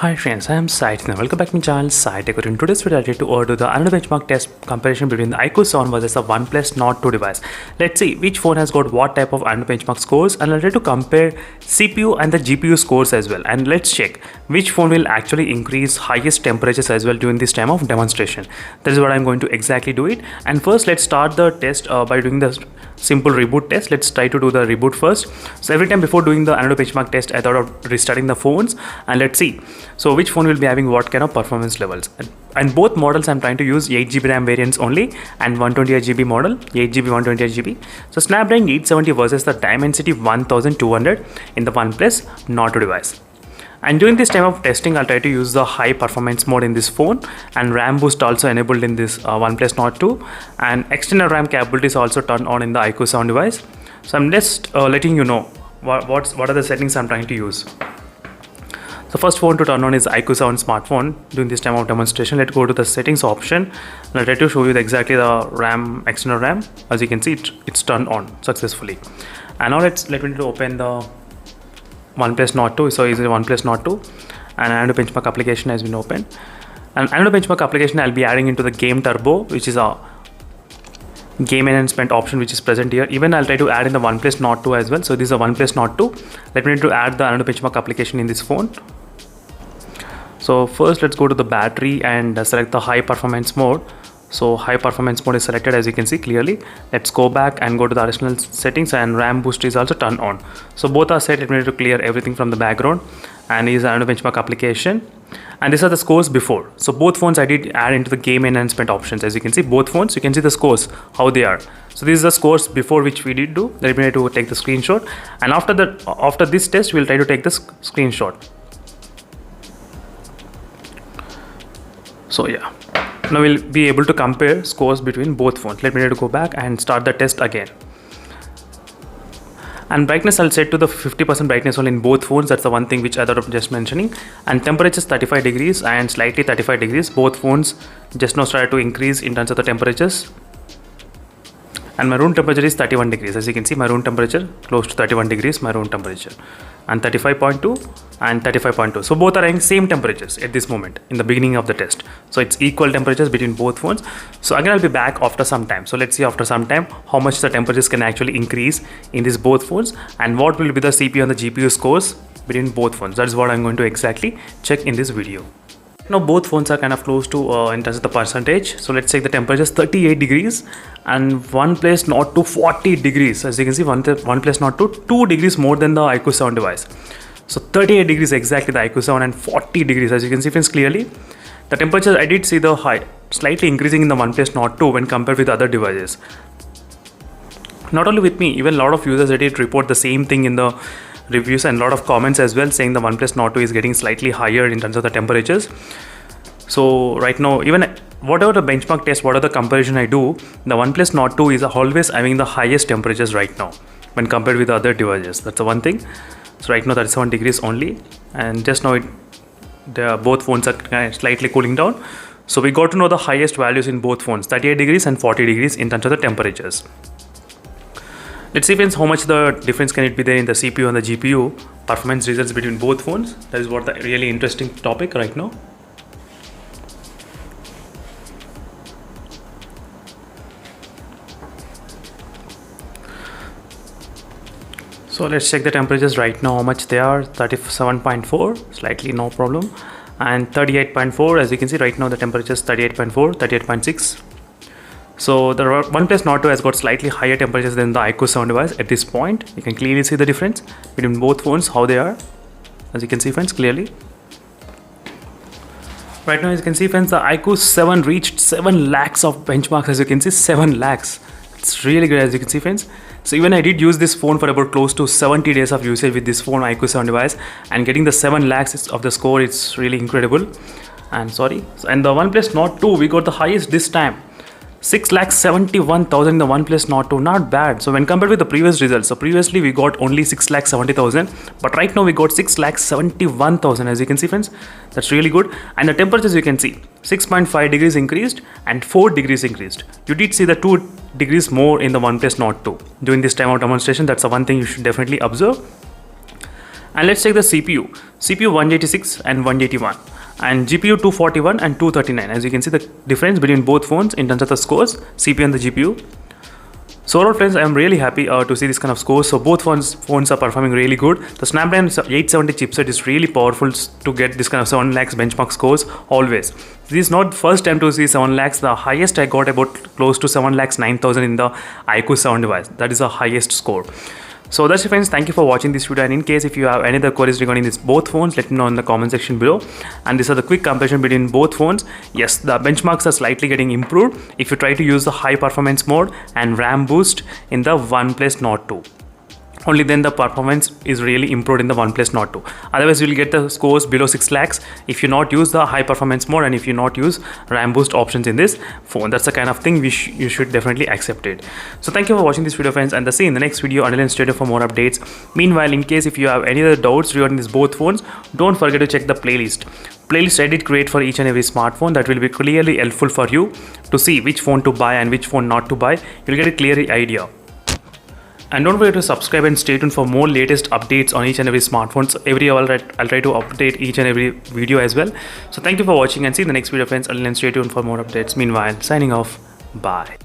Hi friends, I am Sai and welcome back to my channel Sai Tech. In today's video, I did to do the another benchmark test comparison between the iQOO 7 versus the OnePlus Nord 2 device. Let's see which phone has got what type of another benchmark scores, and I'll try to compare CPU and the GPU scores as well. And let's check which phone will actually increase highest temperatures as well during this time of demonstration. That is what I'm going to exactly do it. And first, let's start the test by doing the simple reboot test. Let's try to do the reboot first. So every time before doing the another benchmark test, I thought of restarting the phones, and let's see. So which phone will be having what kind of performance levels, and both models I'm trying to use 8GB RAM variants only and 128GB model, 8GB 128GB. So Snapdragon 870 versus the Dimensity 1200 in the OnePlus Nord 2 device. And during this time of testing, I'll try to use the high performance mode in this phone, and RAM boost also enabled in this OnePlus Nord 2, and external RAM capability is also turned on in the iQOO 7 device. So I'm just letting you know what are the settings I'm trying to use. So first phone to turn on is iQOO 7 smartphone during this time of demonstration. Let's go to the settings option, and I'll try to show you exactly the RAM, external RAM. As you can see, it's turned on successfully. And now let me open the OnePlus Nord 2. So is the OnePlus Nord 2, and another benchmark application has been opened. And another benchmark application I'll be adding into the Game Turbo, which is a game enhancement option which is present here. Even I'll try to add in the OnePlus Nord 2 as well. So this is a OnePlus Nord 2. Let me to add the another benchmark application in this phone. So first let's go to the battery and select the high performance mode. So high performance mode is selected, as you can see clearly. Let's go back and go to the additional settings, and RAM boost is also turned on. So both are set. Let me to clear everything from the background, and is another benchmark application. And these are the scores before. So both phones I did add into the game enhancement options. As you can see, both phones, you can see the scores, how they are. So these are the scores before which we did do. Let me to take the screenshot, and after this test, we'll try to take the screenshot. So yeah, now we'll be able to compare scores between both phones. Let me to go back and start the test again. And brightness I'll set to the 50% brightness only in both phones. That's the one thing which I thought of just mentioning. And temperature is 35 degrees and slightly 35 degrees. Both phones just now started to increase in terms of the temperatures. And my room temperature is 31 degrees. As you can see, my room temperature close to 31 degrees, my room temperature. And 35.2 and 35.2. So both are having same temperatures at this moment in the beginning of the test. So it's equal temperatures between both phones. So again, I'll be back after some time. So let's see after some time how much the temperatures can actually increase in these both phones, and what will be the CPU and the GPU scores between both phones. That is what I'm going to exactly check in this video. Now both phones are kind of close to in terms of the percentage. So let's check the temperatures. 38 degrees and OnePlus Nord 2 40 degrees. As you can see, OnePlus Nord 2 degrees more than the iQOO 7 device. So 38 degrees exactly the iQOO 7, and 40 degrees. As you can see friends clearly, the temperatures I did see the high slightly increasing in the OnePlus Nord 2 when compared with other devices. Not only with me, even a lot of users I did report the same thing in the reviews, and a lot of comments as well, saying the OnePlus Nord 2 is getting slightly higher in terms of the temperatures. So right now, even whatever the benchmark test, whatever the comparison I do, the OnePlus Nord 2 is always having the highest temperatures right now when compared with other devices. That's the one thing. So right now 37 degrees only, and just now both phones are slightly cooling down. So we got to know the highest values in both phones, 38 degrees and 40 degrees in terms of the temperatures. Let's see friends how much the difference can it be there in the CPU and the GPU performance results between both phones. That is what the really interesting topic right now. So let's check the temperatures right now, how much they are. 37.4, slightly no problem, and 38.4. As you can see right now, the temperature is 38.4, 38.6. So the OnePlus Nord 2 has got slightly higher temperatures than the iQOO 7 device at this point. You can clearly see the difference between both phones, how they are. As you can see friends clearly. Right now, as you can see friends, the iQOO 7 reached 7 lakhs of benchmarks. As you can see, 7 lakhs. It's really good, as you can see friends. So even I did use this phone for about close to 70 days of usage with this phone iQOO 7 device, and getting the 7 lakhs of the score, it's really incredible. And the OnePlus Nord 2, we got the highest this time. 6,71,000 in the OnePlus Nord 2, not bad. So when compared with the previous results, so previously we got only 6,70,000, but right now we got 6,71,000. As you can see friends, that's really good. And the temperatures you can see, 6.5 degrees increased and 4 degrees increased. You did see the 2 degrees more in the OnePlus Nord 2 during this time of demonstration. That's the one thing you should definitely observe. And let's take the CPU 186 and 181, and GPU 241 and 239. As you can see the difference between both phones in terms of the scores, CPU and the GPU. So overall friends, I am really happy to see this kind of scores. So both phones are performing really good. The Snapdragon 870 chipset is really powerful to get this kind of 7 lakhs benchmark scores always. This is not first time to see 7 lakhs. The highest I got about close to 7 lakhs 9,000 in the iQOO 7 device. That is the highest score. So that's it friends, thank you for watching this video, and in case if you have any other queries regarding these both phones, let me know in the comment section below. And these are the quick comparison between both phones. Yes, the benchmarks are slightly getting improved if you try to use the high performance mode and RAM boost in the OnePlus Nord 2. Only then the performance is really improved in the OnePlus Nord 2. Otherwise you will get the scores below 6 lakhs if you not use the high performance mode and if you not use RAM boost options in this phone. That's the kind of thing you should definitely accept it. So thank you for watching this video friends, and see you in the next video. Until then, stay tuned for more updates. Meanwhile, in case if you have any other doubts regarding these both phones, don't forget to check the playlist I did create for each and every smartphone. That will be clearly helpful for you to see which phone to buy and which phone not to buy. You'll get a clear idea. And don't forget to subscribe and stay tuned for more latest updates on each and every smartphone. So every hour I'll try to update each and every video as well. So thank you for watching, and see you in the next video friends. Until then, stay tuned for more updates. Meanwhile, signing off. Bye.